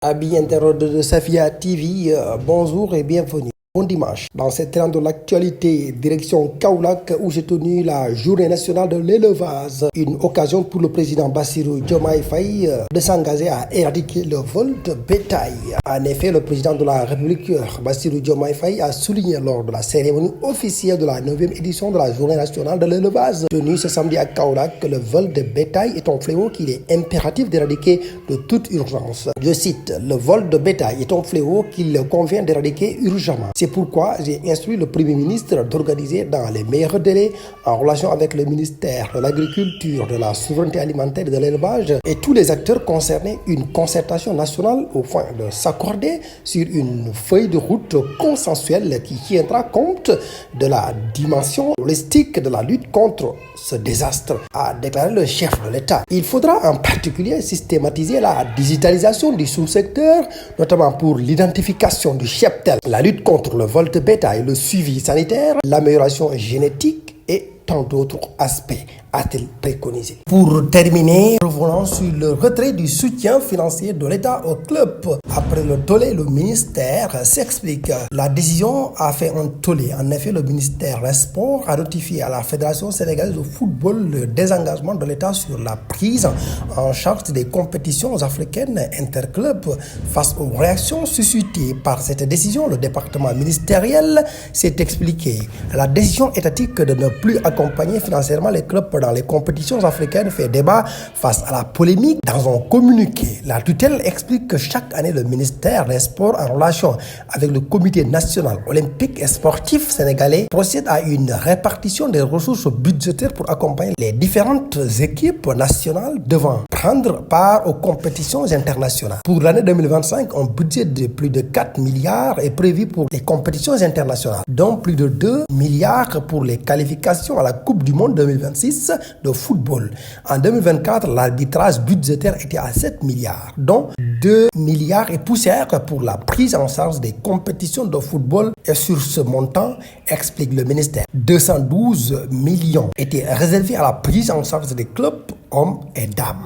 Amis internautes de Safia TV, bonjour et bienvenue. Bon dimanche. Dans cette trame de l'actualité, direction Kaolack où j'ai tenu la journée nationale de l'élevage. Une occasion pour le président Bassirou Diomaye Faye de s'engager à éradiquer le vol de bétail. En effet, le président de la République Bassirou Diomaye Faye a souligné lors de la cérémonie officielle de la 9e édition de la journée nationale de l'élevage tenue ce samedi à Kaolack que le vol de bétail est un fléau qu'il est impératif d'éradiquer de toute urgence. Je cite, le vol de bétail est un fléau qu'il convient d'éradiquer urgemment. C'est pourquoi j'ai instruit le Premier ministre d'organiser dans les meilleurs délais, en relation avec le ministère de l'Agriculture, de la Souveraineté alimentaire et de l'élevage et tous les acteurs concernés, une concertation nationale au point de s'accorder sur une feuille de route consensuelle qui tiendra compte de la dimension holistique de la lutte contre ce désastre, a déclaré le chef de l'État. Il faudra en particulier systématiser la digitalisation du sous-secteur, notamment pour l'identification du cheptel, la lutte contre le vol de bétail, le suivi sanitaire, l'amélioration génétique et tant d'autres aspects, a-t-il préconisé. Pour terminer, revenons sur le retrait du soutien financier de l'État au club. Après le tollé, le ministère s'explique. La décision a fait un tollé. En effet, le ministère des Sports a notifié à la Fédération sénégalaise de football le désengagement de l'État sur la prise en charge des compétitions africaines interclubs. Face aux réactions suscitées par cette décision, le département ministériel s'est expliqué. La décision étatique de ne plus accompagner financièrement les clubs dans les compétitions africaines fait débat face à la polémique. Dans un communiqué, la tutelle explique que chaque année, le ministère des Sports, en relation avec le Comité national olympique et sportif sénégalais, procède à une répartition des ressources budgétaires pour accompagner les différentes équipes nationales devant prendre part aux compétitions internationales. Pour l'année 2025, un budget de plus de 4 milliards est prévu pour les compétitions internationales, dont plus de 2 milliards pour les qualifications à la Coupe du Monde 2026 de football. En 2024, l'arbitrage budgétaire était à 7 milliards, dont 2 milliards et poussière pour la prise en charge des compétitions de football. Et sur ce montant, explique le ministère, 212 millions étaient réservés à la prise en charge des clubs hommes et dames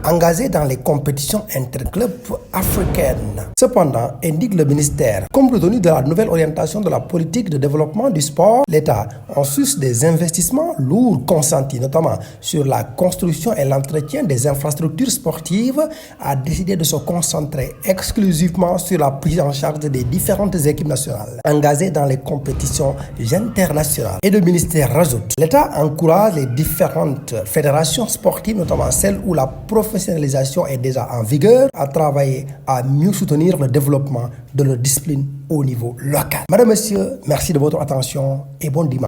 engagés dans les compétitions interclubs africaines. Cependant, indique le ministère, compte tenu de la nouvelle orientation de la politique de développement du sport, l'État, en sus des investissements lourds consentis, notamment sur la construction et l'entretien des infrastructures sportives, a décidé de se concentrer exclusivement sur la prise en charge des différentes équipes nationales engagées dans les compétitions internationales. Et le ministère rajoute, l'État encourage les différentes fédérations sportives, notamment celles où la professionnalisation est déjà en vigueur, à travailler à mieux soutenir le développement de leur discipline au niveau local. Madame, Monsieur, merci de votre attention et bon dimanche.